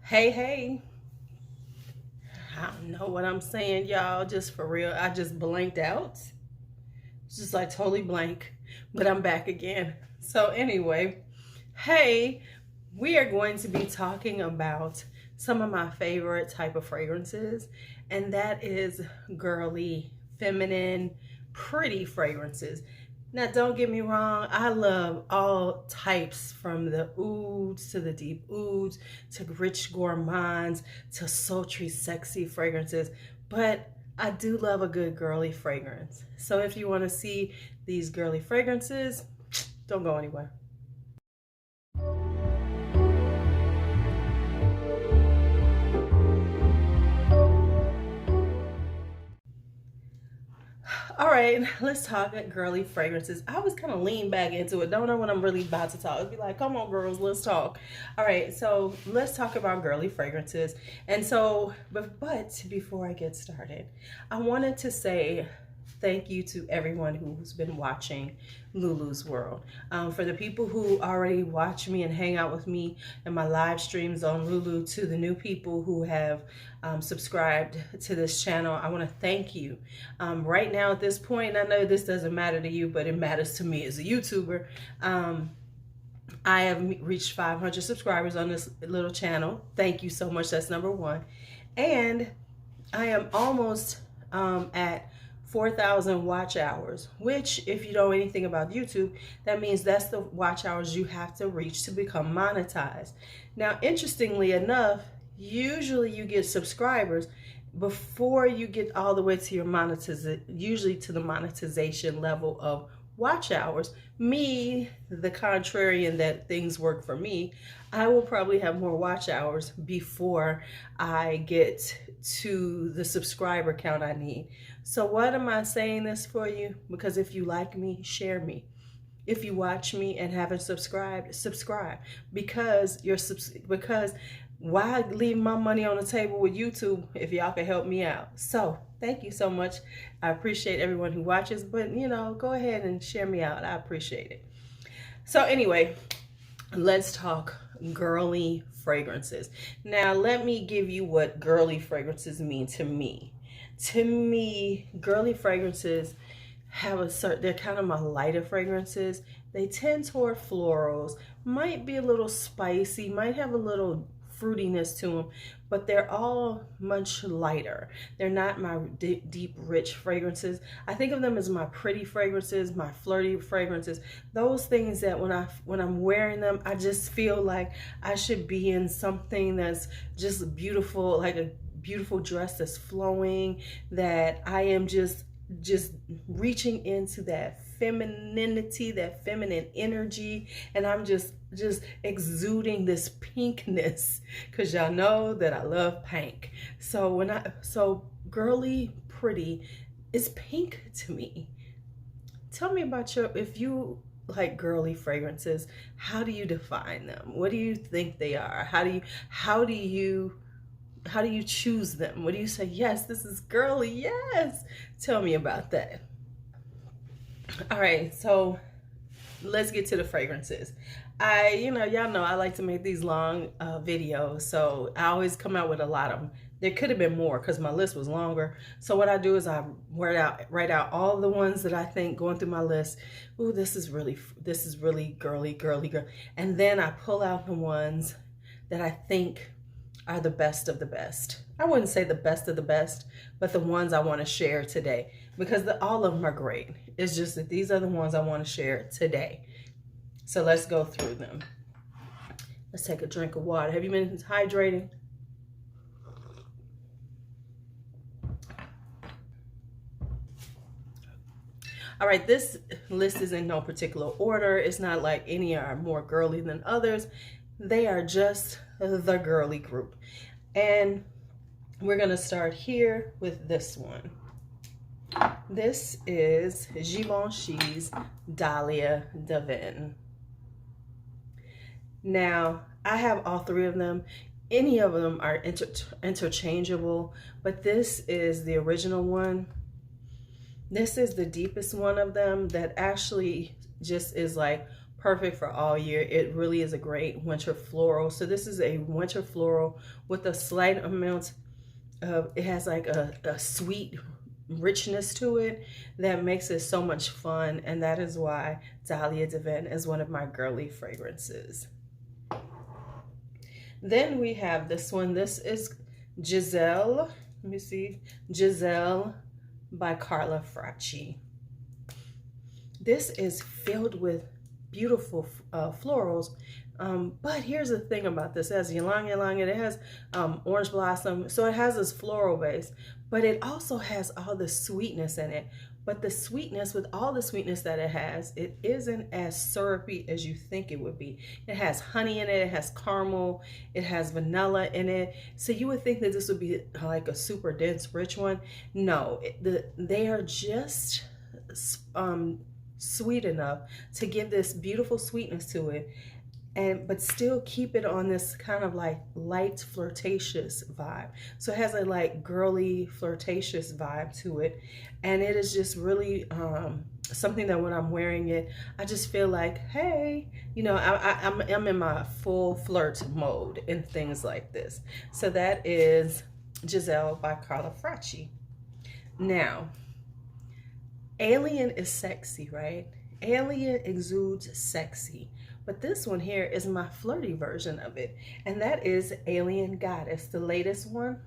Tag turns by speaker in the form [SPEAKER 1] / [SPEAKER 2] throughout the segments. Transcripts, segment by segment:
[SPEAKER 1] Hey, I don't know what I'm saying, y'all. Just for real, I just blanked out. It's just like totally blank, but I'm back again. So, anyway, hey, we are going to be talking about some of my favorite type of fragrances, and that is girly, feminine, pretty fragrances. Now, don't get me wrong, I love all types from the ouds to the deep ouds to rich gourmands to sultry, sexy fragrances. But I do love a good girly fragrance. So if you want to see these girly fragrances, don't go anywhere. All right, let's talk girly fragrances. I always kind of lean back into it. Don't know when I'm really about to talk. It'd be like, come on, girls, let's talk. All right, so let's talk about girly fragrances. And so, but before I get started, I wanted to say thank you to everyone who's been watching LuuLuu's World. For the people who already watch me and hang out with me in my live streams on LuuLuu, to the new people who have subscribed to this channel, I want to thank you. Right now at this point, and I know this doesn't matter to you, but it matters to me as a YouTuber. I have reached 500 subscribers on this little channel. Thank you so much. That's number one. And I am almost at 4,000 watch hours, which, if you know anything about YouTube, that means that's the watch hours you have to reach to become monetized. Now, interestingly enough, usually you get subscribers before you get all the way to your monetization, usually to the monetization level of watch hours. Me, the contrarian that things work for me, I will probably have more watch hours before I get to the subscriber count I need. So what am I saying this for you? Because if you like me, share me. If you watch me and haven't subscribed, subscribe. Because why leave my money on the table with YouTube if y'all can help me out? So thank you so much. I appreciate everyone who watches, but go ahead and share me out. I appreciate it. So anyway, let's talk girly fragrances. Now, let me give you what girly fragrances mean to me. To me, girly fragrances have they're kind of my lighter fragrances. They tend toward florals, might be a little spicy, might have a little fruitiness to them, but they're all much lighter. They're not my deep, rich fragrances. I think of them as my pretty fragrances, my flirty fragrances, those things that when I'm wearing them, I just feel like I should be in something that's just beautiful, like a beautiful dress that's flowing, that I am just reaching into that femininity, that feminine energy, and I'm just exuding this pinkness, because y'all know that I love pink. So girly, pretty is pink to me. Tell me about if you like girly fragrances, how do you define them? What do you think they are? How do you choose them? What do you say? Yes, this is girly. Yes. Tell me about that. All right, so let's get to the fragrances. Y'all know I like to make these long videos, so I always come out with a lot of them. There could have been more because my list was longer. So what I do is I write out all the ones that I think, going through my list, ooh, this is really girly. And then I pull out the ones that I think are the best of the best. I wouldn't say the best of the best, but the ones I want to share today, because all of them are great. It's just that these are the ones I want to share today. So let's go through them. Let's take a drink of water. Have you been hydrating? All right, this list is in no particular order. It's not like any are more girly than others. They are just the girly group. And we're going to start here with this one. This is Givenchy's Dahlia Divine. Now, I have all three of them. Any of them are interchangeable, but this is the original one. This is the deepest one of them that actually just is like perfect for all year. It really is a great winter floral. So this is a winter floral with a slight amount of, it has like a sweet richness to it that makes it so much fun, and that is why Dahlia Divine is one of my girly fragrances. Then we have this one. This is Giselle. Let me see. Giselle by Carla Fracci. This is filled with beautiful florals. But here's the thing about this. It has ylang ylang, and it has orange blossom. So it has this floral base, but it also has all the sweetness in it. But the sweetness, with all the sweetness that it has, it isn't as syrupy as you think it would be. It has honey in it, it has caramel, it has vanilla in it. So you would think that this would be like a super dense, rich one. No, they are just sweet enough to give this beautiful sweetness to it, but still keep it on this kind of like light flirtatious vibe. So it has a like girly flirtatious vibe to it, and it is just really something that when I'm wearing it, I just feel like, hey, you know, I'm in my full flirt mode and things like this. So that is Giselle by Carla Fracci. Now, Alien is sexy, right? Alien exudes sexy. But this one here is my flirty version of it. And that is Alien Goddess, the latest one.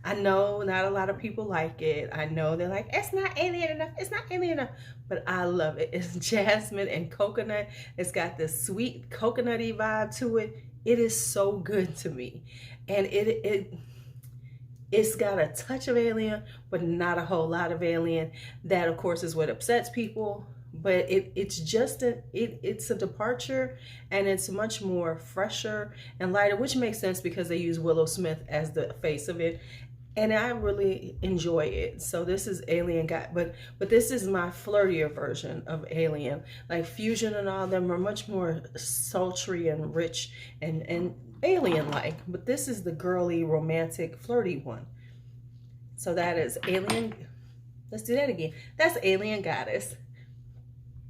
[SPEAKER 1] I know not a lot of people like it. I know they're like, it's not alien enough. It's not alien enough. But I love it. It's jasmine and coconut. It's got this sweet coconutty vibe to it. It is so good to me. And it's got a touch of alien, but not a whole lot of alien. That, of course, is what upsets people. But it's just it's a departure, and it's much more fresher and lighter, which makes sense because they use Willow Smith as the face of it, and I really enjoy it. So this is Alien but this is my flirtier version of Alien. Like Fusion and all of them are much more sultry and rich and alien-like, but this is the girly, romantic, flirty one. So that is Alien. Let's do that again. That's Alien Goddess.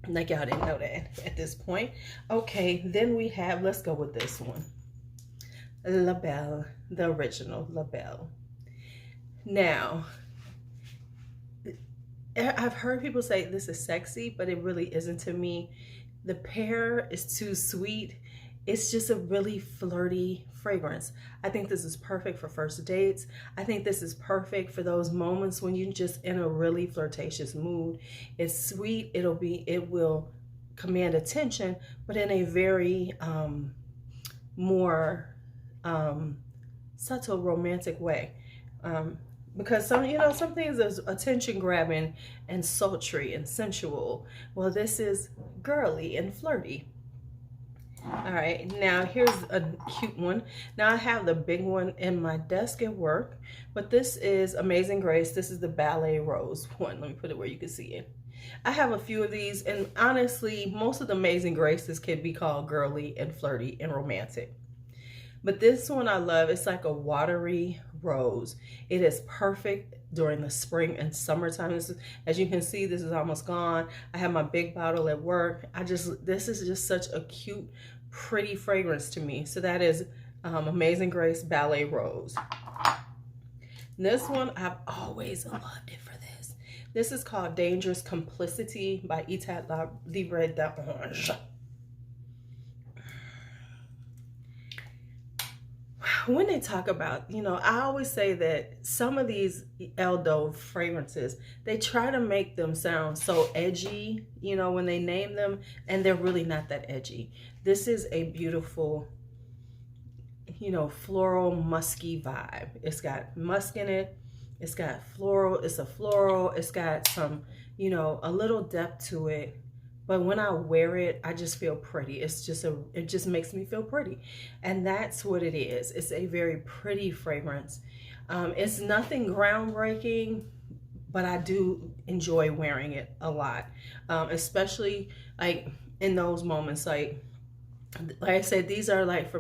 [SPEAKER 1] Like y'all didn't know that at this point. Okay, then we have, let's go with this one. La Belle, the original La Belle. Now, I've heard people say this is sexy, but it really isn't to me. The pear is too sweet. It's just a really flirty fragrance. I think this is perfect for first dates. I think this is perfect for those moments when you're just in a really flirtatious mood. It's sweet. It will command attention, but in a very more subtle, romantic way. Because some things is attention grabbing and sultry and sensual. Well, this is girly and flirty. All right, now here's a cute one. Now I have the big one in my desk at work, but this is Amazing Grace. This is the Ballet Rose one. Let me put it where you can see it. I have a few of these, and honestly, most of the Amazing Graces can be called girly and flirty and romantic. But this one I love. It's like a watery rose. It is perfect during the spring and summertime. This is, as you can see, this is almost gone. I have my big bottle at work. This is just such a cute, pretty fragrance to me. So that is Amazing Grace Ballet Rose. This one, I've always loved it for this. This is called Dangerous Complicity by Etat Libre d'Orange. When they talk about, I always say that some of these Eldo fragrances, they try to make them sound so edgy, when they name them, and they're really not that edgy. This is a beautiful, floral, musky vibe. It's got musk in it. It's got floral. It's a floral. It's got some, a little depth to it. But when I wear it, I just feel pretty. It just makes me feel pretty. And that's what it is. It's a very pretty fragrance. It's nothing groundbreaking, but I do enjoy wearing it a lot. Especially like in those moments, like I said, these are like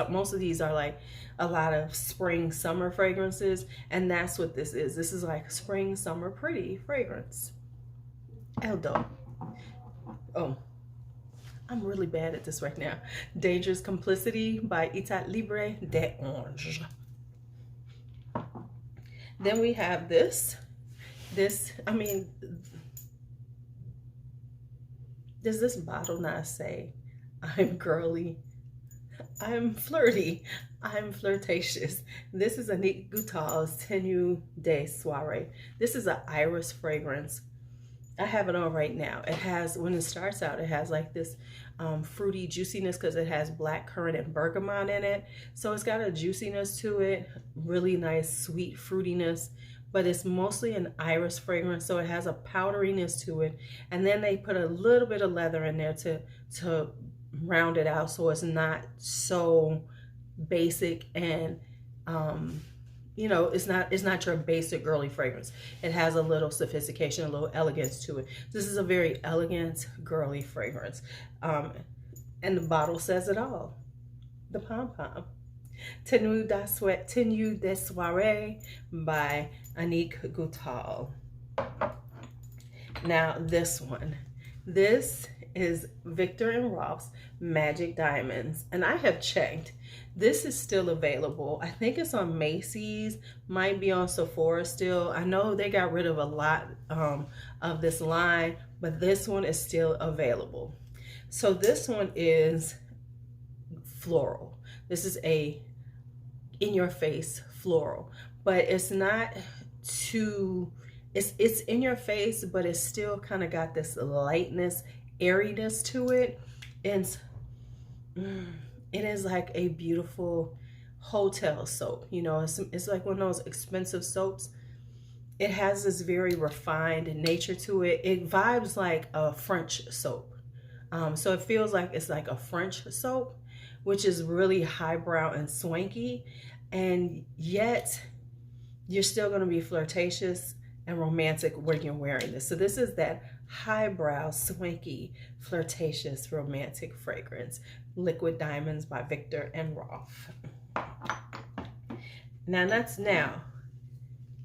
[SPEAKER 1] most of these are like a lot of spring, summer fragrances. And that's what this is. This is like spring, summer, pretty fragrance. Eldo. Oh, I'm really bad at this right now. Dangerous Complicity by Etat Libre de Orange. Then we have this. I mean, does this bottle not say, I'm girly, I'm flirty, I'm flirtatious? This is Annick Goutal's Tenue de Soirée. This is an iris fragrance. I have it on right now. It has, when it starts out, it has like this fruity juiciness because it has blackcurrant and bergamot in it. So it's got a juiciness to it, really nice sweet fruitiness, but it's mostly an iris fragrance. So it has a powderiness to it. And then they put a little bit of leather in there to round it out so it's not so basic and you know, it's not your basic girly fragrance. It has a little sophistication, a little elegance to it. This is a very elegant girly fragrance. And the bottle says it all. The pom-pom. Tenue de Soirée by Annick Goutal. Now this one. This is Viktor and Rolf's Magic Diamonds. And I have checked. This is still available. I think it's on Macy's, might be on Sephora still. I know they got rid of a lot of this line, but this one is still available. So this one is floral. This is a in-your-face floral, but it's not too, it's in your face, but it's still kind of got this lightness, airiness to it. And it is like a beautiful hotel soap. You know, it's like one of those expensive soaps. It has this very refined nature to it. It vibes like a French soap. So it feels like it's like a French soap, which is really highbrow and swanky. And yet you're still going to be flirtatious and romantic when you're wearing this. So this is that highbrow, swanky, flirtatious, romantic fragrance. Liquid Diamonds by Viktor and Rolf. Now,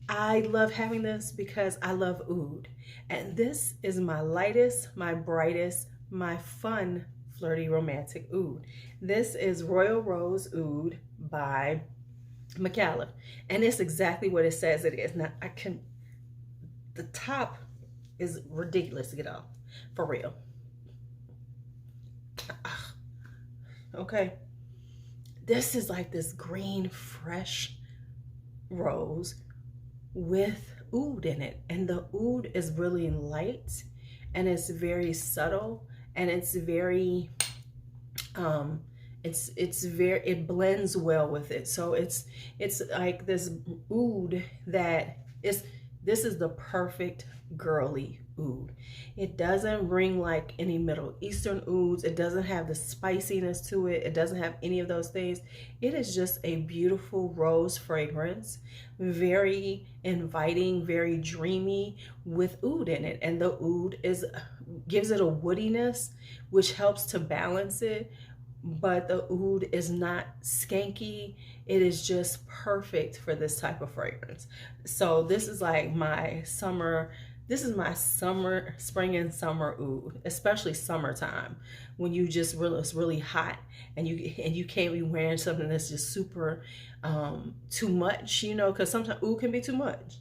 [SPEAKER 1] I love having this because I love oud. And this is my lightest, my brightest, my fun, flirty, romantic oud. This is Royal Rose Oud by McAuliffe. And it's exactly what it says it is. Now, the top is ridiculous to get off, for real. Okay, this is like this green, fresh rose with oud in it. And the oud is really light and it's very subtle and it's very, it blends well with it. So it's like this oud that this is the perfect girly oud. It doesn't ring like any Middle Eastern ouds. It doesn't have the spiciness to it. It doesn't have any of those things. It is just a beautiful rose fragrance, very inviting, very dreamy with oud in it. And the oud gives it a woodiness, which helps to balance it. But the oud is not skanky. It is just perfect for this type of fragrance. So this is like my summer. This is my summer, spring and summer oud, especially summertime when you just it's really hot and you can't be wearing something that's just super too much, you know, because sometimes oud can be too much.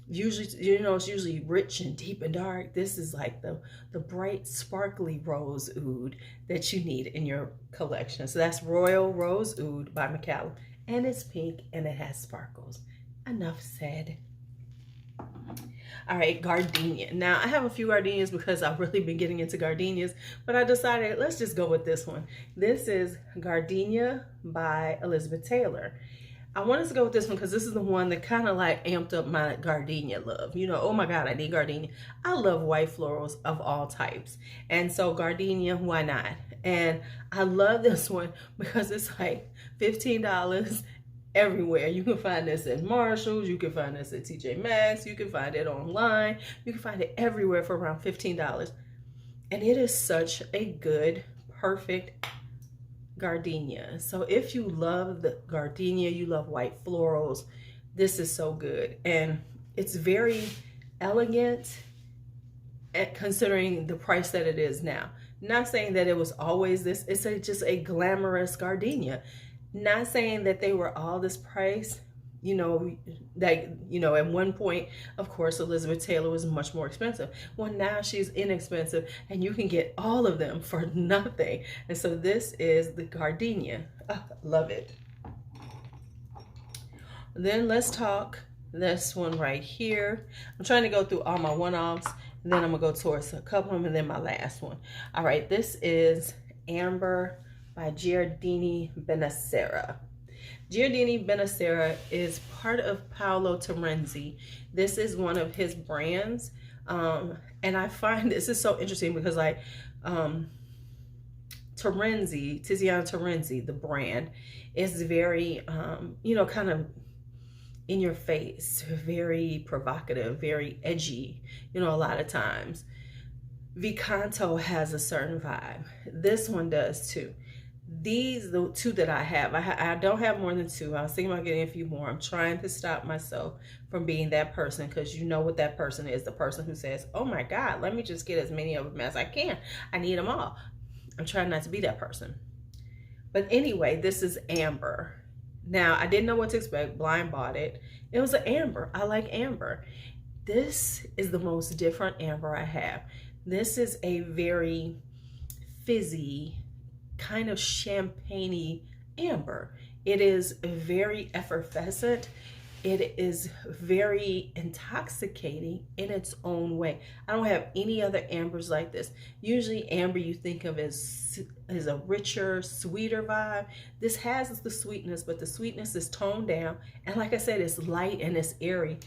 [SPEAKER 1] Usually, you know, it's usually rich and deep and dark. This is like the bright, sparkly rose oud that you need in your collection. So that's Royal Rose Oud by McAuliffe, and it's pink and it has sparkles. Enough said. All right, gardenia. Now, I have a few gardenias because I've really been getting into gardenias, but I decided let's just go with this one. This is Gardenia by Elizabeth Taylor. I wanted to go with this one because this is the one that kind of like amped up my gardenia love. You know, oh my God, I need gardenia. I love white florals of all types. And so gardenia, why not? And I love this one because it's like $15 everywhere. You can find this at Marshall's, you can find this at TJ Maxx, you can find it online, you can find it everywhere for around $15. And it is such a good, perfect gardenia. So if you love the gardenia, you love white florals, this is so good. And it's very elegant considering the price that it is now. Not saying that it was always this. It's just a glamorous gardenia. Not saying that they were all this price. You know, like, you know, at one point, of course, Elizabeth Taylor was much more expensive. Well, now she's inexpensive and you can get all of them for nothing. And so this is the gardenia. Oh, love it. Then let's talk this one right here. I'm trying to go through all my one-offs, and then I'm gonna go towards a couple of them, and then my last one. All right, this is Amber by Giardini Benessera. Giardini Benessera is part of Paolo Terenzi. This is one of his brands. And I find this is so interesting because like Terenzi, Tiziano Terenzi, the brand, is very, you know, kind of in your face, very provocative, very edgy, you know, a lot of times. Vicanto has a certain vibe. This one does too. These, the two that I have, I don't have more than two. I was thinking about getting a few more. I'm trying to stop myself from being that person, because you know what that person is, the person who says, oh my God, let me just get as many of them as I can. I need them all. I'm trying not to be that person. But anyway, this is Amber. Now, I didn't know what to expect. Blind bought it. It was an amber. I like amber. This is the most different amber I have. This is a very fizzy, kind of champagne-y amber. It is very effervescent. It is very intoxicating in its own way. I don't have any other ambers like this. Usually amber you think of as a richer, sweeter vibe. This has the sweetness, but the sweetness is toned down. And like I said, it's light and it's airy.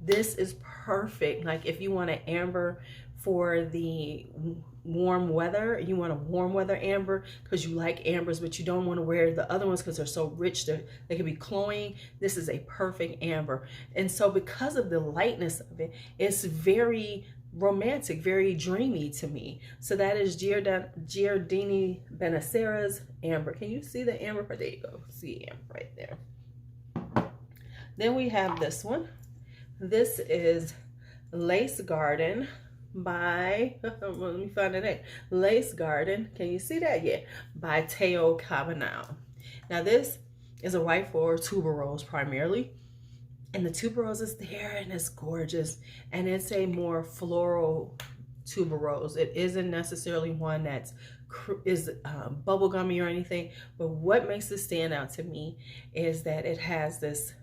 [SPEAKER 1] This is perfect. Like if you want an amber for the warm weather, you want a warm weather amber because you like ambers, but you don't want to wear the other ones because they're so rich, they can be cloying. This is a perfect amber. And so because of the lightness of it, it's very romantic, very dreamy to me. So that is Giardini Benessera's amber. Can you see the amber? There you go. See amber right there. Then we have this one. This is Lace Garden by, let me find the name, Lace Garden. Can you see that yet? By Teo Cabanal. Now this is a white floral tuberose primarily, and the tuberose is there and it's gorgeous, and it's a more floral tuberose. It isn't necessarily one that's bubblegummy or anything, but what makes this stand out to me is that it has this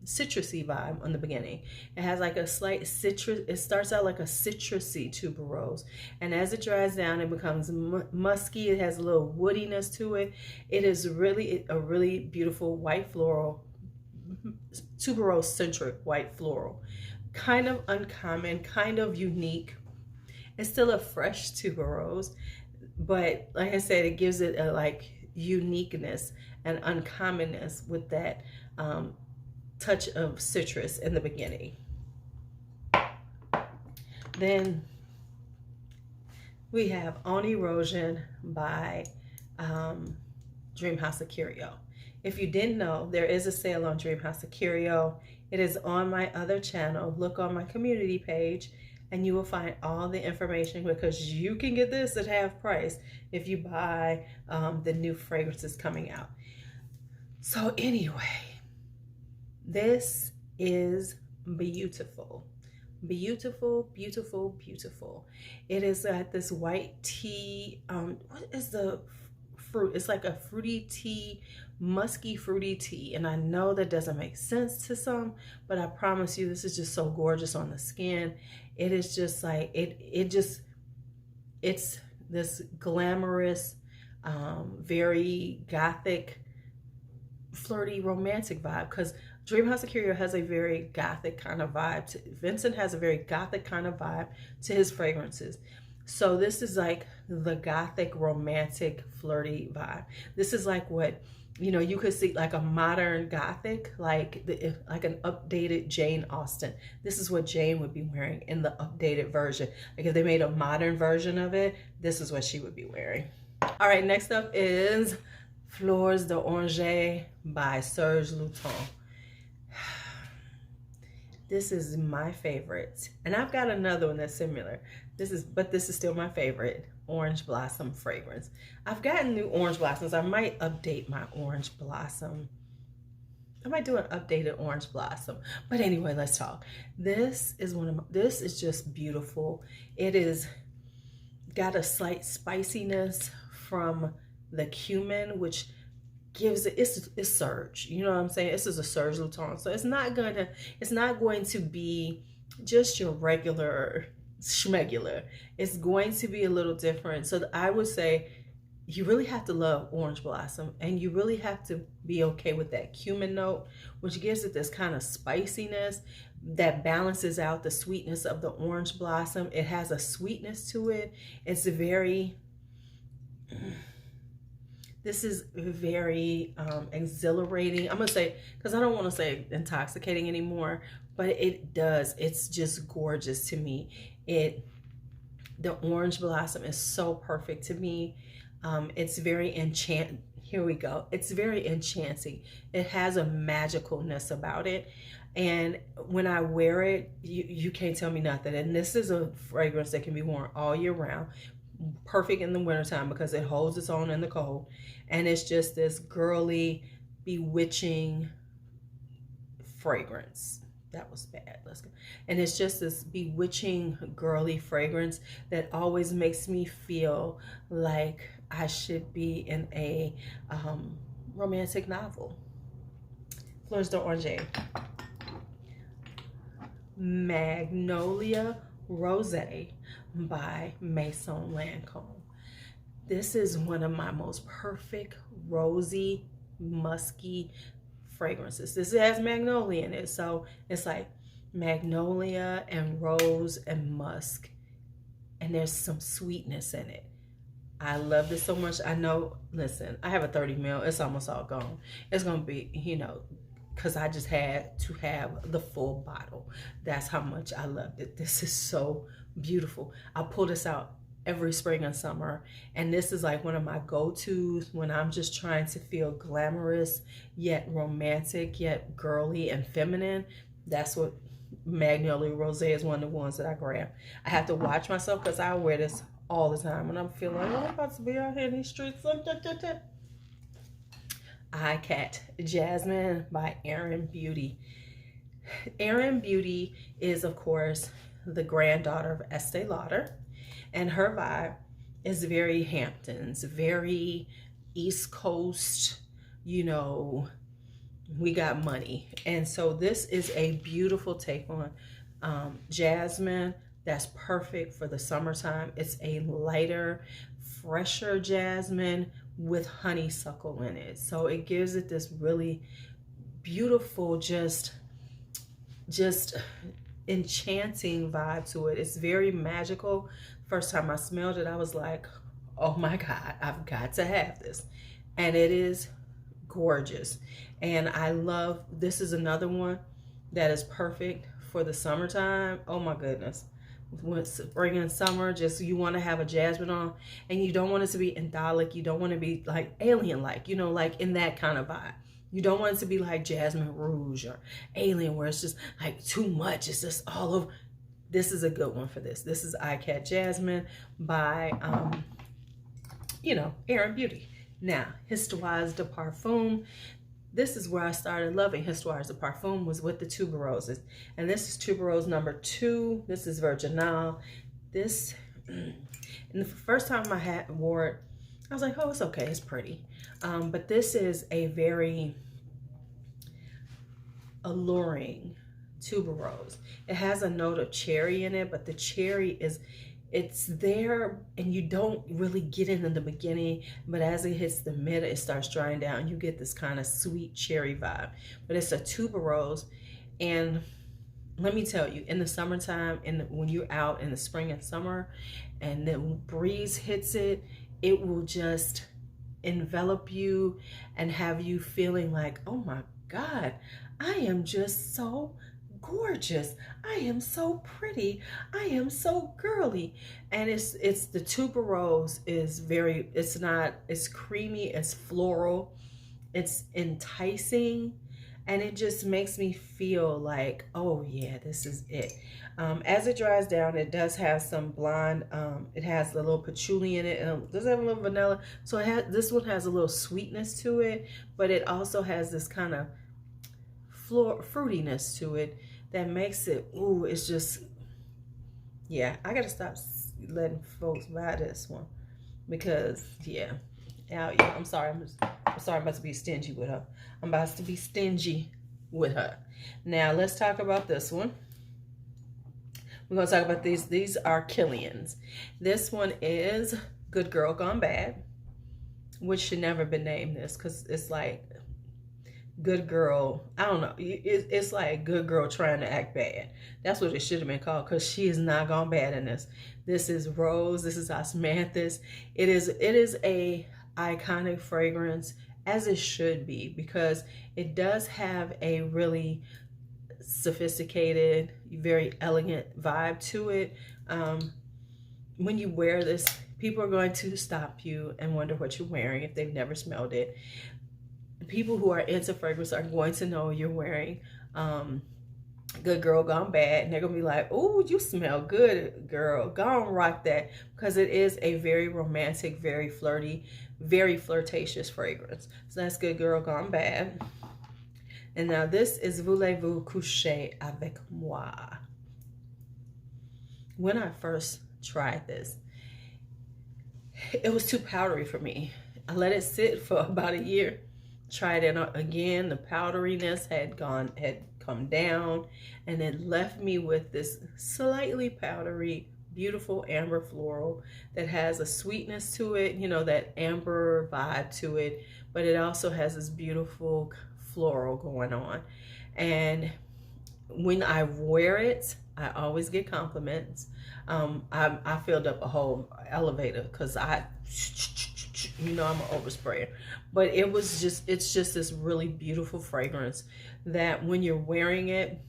[SPEAKER 1] citrusy vibe on the beginning. It has like a slight citrus. It starts out like a citrusy tuberose, and as it dries down, it becomes musky. It has a little woodiness to it. It is really a really beautiful white floral, tuberose centric white floral, kind of uncommon, kind of unique. It's still a fresh tuberose, but like I said, it gives it a like uniqueness and uncommonness with that touch of citrus in the beginning. Then we have On Erosion by Dream House of Curio. If you didn't know, there is a sale on Dream House of Curio. It is on my other channel. Look on my community page and you will find all the information, because you can get this at half price if you buy the new fragrances coming out. So anyway, this is beautiful. Beautiful, beautiful, beautiful. It is at this white tea, what is the fruit? It's like a fruity tea, musky fruity tea. And I know that doesn't make sense to some, but I promise you this is just so gorgeous on the skin. It is just like, it's this glamorous, very gothic, flirty, romantic vibe, because Dream House of Curio has a very gothic kind of vibe. Vincent has a very gothic kind of vibe to his fragrances. So this is like the gothic, romantic, flirty vibe. This is like what, you know, you could see like a modern gothic, like an updated Jane Austen. This is what Jane would be wearing in the updated version. Like if they made a modern version of it, this is what she would be wearing. All right, next up is Fleurs d'Oranger by Serge Lutens. This is my favorite. And I've got another one that's similar. This is still my favorite, Orange Blossom fragrance. I've gotten new Orange Blossoms. I might update my Orange Blossom. I might do an updated Orange Blossom. But anyway, let's talk. This is just beautiful. It is got a slight spiciness from the cumin, which gives it's surge. You know what I'm saying? This is a surge Luton. So it's not going to be just your regular schmegular. It's going to be a little different. So I would say you really have to love Orange Blossom, and you really have to be okay with that cumin note, which gives it this kind of spiciness that balances out the sweetness of the Orange Blossom. It has a sweetness to it. It's very, this is very exhilarating. I'm gonna say, because I don't want to say intoxicating anymore, but it does. It's just gorgeous to me. The Orange Blossom is so perfect to me. It's very here we go. It's very enchanting. It has a magicalness about it. And when I wear it, you can't tell me nothing. And this is a fragrance that can be worn all year round. Perfect in the wintertime because it holds its own in the cold. And it's just this girly, bewitching fragrance. That was bad. Let's go. And it's just this bewitching, girly fragrance that always makes me feel like I should be in a romantic novel. Fleurs d'Oranger. Magnolia Rosé by Maison Lancôme. This is one of my most perfect rosy, musky fragrances. This has magnolia in it, so it's like magnolia and rose and musk, and there's some sweetness in it. I love this so much. I know, listen, I have a 30 ml. It's almost all gone. It's gonna be, you know, because I just had to have the full bottle. That's how much I loved it. This is so beautiful. I pull this out every spring and summer, and this is like one of my go-tos when I'm just trying to feel glamorous yet romantic yet girly and feminine. That's what Magnolia Rosé is, one of the ones that I grab. I have to watch myself because I wear this all the time when I'm feeling like, oh, I'm about to be out here in these streets. Cat Jasmine by Erin Beauty. Erin Beauty is, of course, the granddaughter of Estee Lauder, and her vibe is very Hamptons, very East Coast, you know, we got money. And so this is a beautiful take on jasmine that's perfect for the summertime. It's a lighter, fresher jasmine with honeysuckle in it. So it gives it this really beautiful, just enchanting vibe to it. It's very magical. First time I smelled it, I was like, oh my God, I've got to have this. And it is gorgeous. And I love, this is another one that is perfect for the summertime. Oh my goodness. When spring and summer, just you want to have a jasmine on, and you don't want it to be indolic. You don't want to be like alien-like, you know, like in that kind of vibe. You don't want it to be like Jasmine Rouge or Alien, where it's just like too much. It's just all over. This is a good one for this. This is Cat Jasmine by, you know, Erin Beauty. Now, Histoire de Parfum. This is where I started loving Histoire de Parfum, was with the tuberoses. And this is tuberose number 2. This is Virginal. This, and the first time I wore it, I was like, oh, it's okay, it's pretty. But this is a very alluring tuberose. It has a note of cherry in it, but the cherry is, it's there and you don't really get it in the beginning, but as it hits the mid, it starts drying down. You get this kind of sweet cherry vibe, but it's a tuberose. And let me tell you, in the summertime, when you're out in the spring and summer and the breeze hits it, it will just envelop you and have you feeling like, oh my God, I am just so gorgeous. I am so pretty. I am so girly. And it's the tuberose is very, it's creamy, it's floral, it's enticing, and it just makes me feel like, oh yeah, this is it. As it dries down, it does have some blonde, it has a little patchouli in it, and it does have a little vanilla. So this one has a little sweetness to it, but it also has this kind of fruitiness to it that makes it, ooh, it's just, yeah, I gotta stop letting folks buy this one because, yeah, I'm sorry, I'm about to be stingy with her. I'm about to be stingy with her. Now let's talk about this one. We're gonna talk about these. These are Killian's. This one is Good Girl Gone Bad, which should never been named this because it's like good girl, I don't know, it's like good girl trying to act bad. That's what it should have been called, because she is not gone bad in this. This is Rose, this is Osmanthus. It is a iconic fragrance, as it should be, because it does have a really sophisticated, very elegant vibe to it. When you wear this, people are going to stop you and wonder what you're wearing if they've never smelled it. People who are into fragrance are going to know you're wearing Good Girl Gone Bad, and they're gonna be like, oh, you smell good, girl, go on, rock that, because it is a very romantic, very flirty, very flirtatious fragrance. So that's Good Girl Gone Bad. And now this is Voulez-vous coucher avec moi. When I first tried this, it was too powdery for me. I let it sit for about a year. Tried it again. The powderiness had come down, and it left me with this slightly powdery, beautiful amber floral that has a sweetness to it, you know, that amber vibe to it, but it also has this beautiful floral going on. And when I wear it, I always get compliments. I filled up a whole elevator because you know, I'm an oversprayer, but it's just this really beautiful fragrance that when you're wearing it,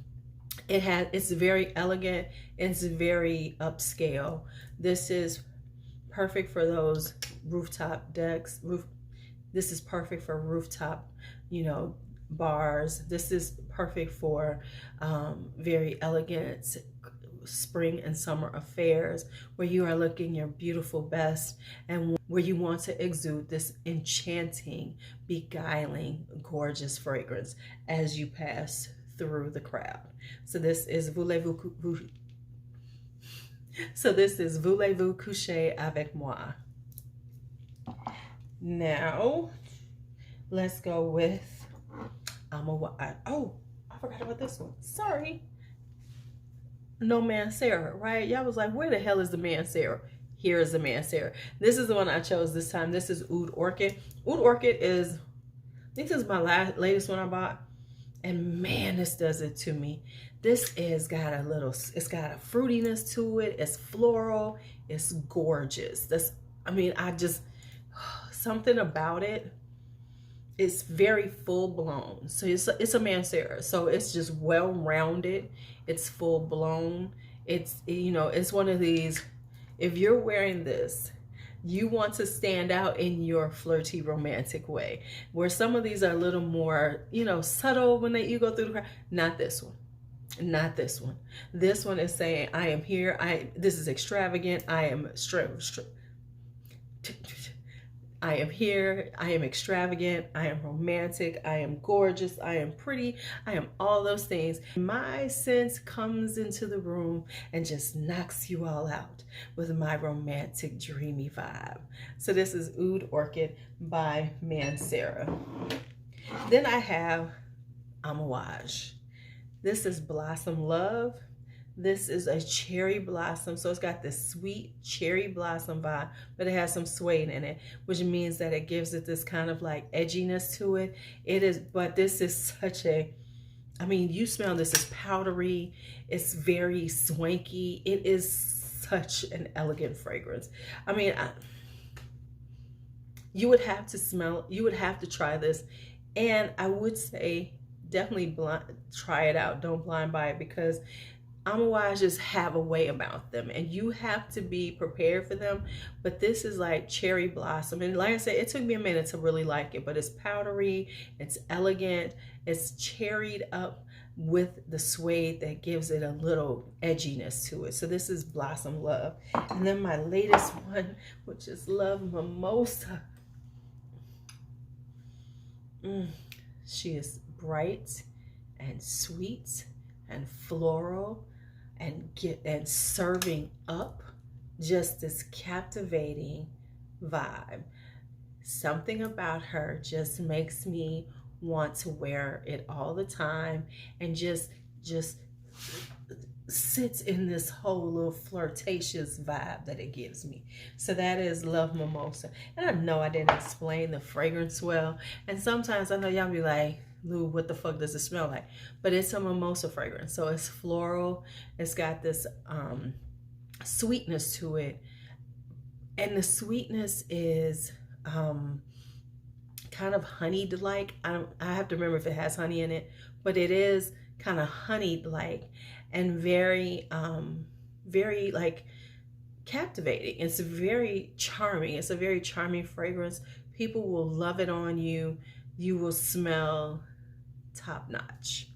[SPEAKER 1] it's very elegant, it's very upscale. This is perfect for those rooftop decks. This is perfect for rooftop, you know, bars. This is perfect for very elegant spring and summer affairs where you are looking your beautiful best and where you want to exude this enchanting, beguiling, gorgeous fragrance as you pass through the crowd. So this is Voulez-vous coucher avec moi. Now let's go with oh, I forgot about this one. Sorry. No Mancera, right? Y'all was like, where the hell is the Mancera? Here is the Mancera. This is the one I chose this time. This is Oud Orchid. Oud Orchid is, I think this is my latest one I bought. And man, this does it to me. This is got a little, it's got a fruitiness to it. It's floral. It's gorgeous. Something about it. It's very full blown. So it's a Mancera. So it's just well rounded. It's full blown. It's, you know, it's one of these, if you're wearing this, you want to stand out in your flirty romantic way, where some of these are a little more, you know, subtle when you go through the crowd. Not this one. Not this one. This one is saying, I am here. This is extravagant. I am I am here, I am extravagant, I am romantic, I am gorgeous, I am pretty, I am all those things. My sense comes into the room and just knocks you all out with my romantic, dreamy vibe. So this is Oud Orchid by Mancera. Then I have Amouage. This is Blossom Love. This is a cherry blossom, so it's got this sweet cherry blossom vibe, but it has some suede in it, which means that it gives it this kind of like edginess to it. But this is such a, I mean, you smell this, is powdery, it's very swanky. It is such an elegant fragrance. I mean, you would have to try this, and I would say definitely try it out. Don't blind buy it, because Otherwise, just have a way about them, and you have to be prepared for them. But this is like cherry blossom, and like I said, it took me a minute to really like it, but it's powdery, it's elegant, it's cherried up with the suede that gives it a little edginess to it. So this is Blossom Love. And then my latest one, which is Love Mimosa. She is bright and sweet and floral and serving up just this captivating vibe. Something about her just makes me want to wear it all the time, and just sits in this whole little flirtatious vibe that it gives me. So that is Love Mimosa. And I know I didn't explain the fragrance well, and sometimes I know y'all be like, Lou, what the fuck does it smell like? But it's a mimosa fragrance. So it's floral. It's got this sweetness to it. And the sweetness is kind of honeyed-like. I have to remember if it has honey in it, but it is kind of honeyed-like and very, very like captivating. It's very charming. It's a very charming fragrance. People will love it on you. You will smell top notch.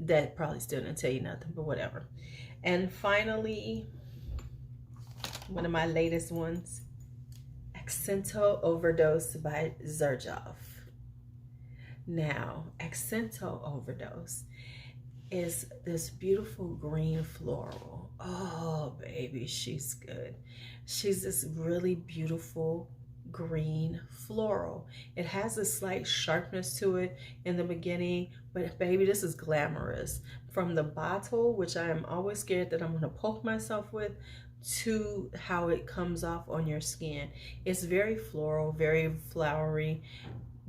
[SPEAKER 1] That probably still didn't tell you nothing, but whatever. And finally, one of my latest ones, Accento Overdose by Xerjoff. Now, Accento Overdose is this beautiful green floral. Oh, baby, she's good. She's this really beautiful green floral. It has a slight sharpness to it in the beginning, but baby, this is glamorous. From the bottle, which I am always scared that I'm gonna poke myself with, to how it comes off on your skin. It's very floral, very flowery,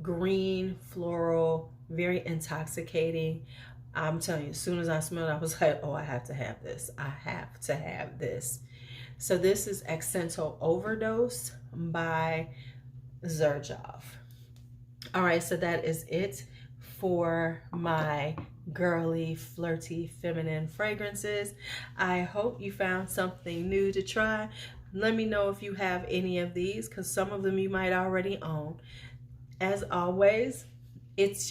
[SPEAKER 1] green, floral, very intoxicating. I'm telling you, as soon as I smelled it, I was like, oh, I have to have this. I have to have this. So this is Accento Overdose by Xerjoff. All right, so that is it for my girly, flirty, feminine fragrances. I hope you found something new to try. Let me know if you have any of these, because some of them you might already own. As always, it's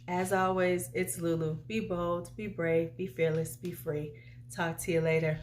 [SPEAKER 1] LuuLuu. Be bold, be brave, be fearless, be free. Talk to you later.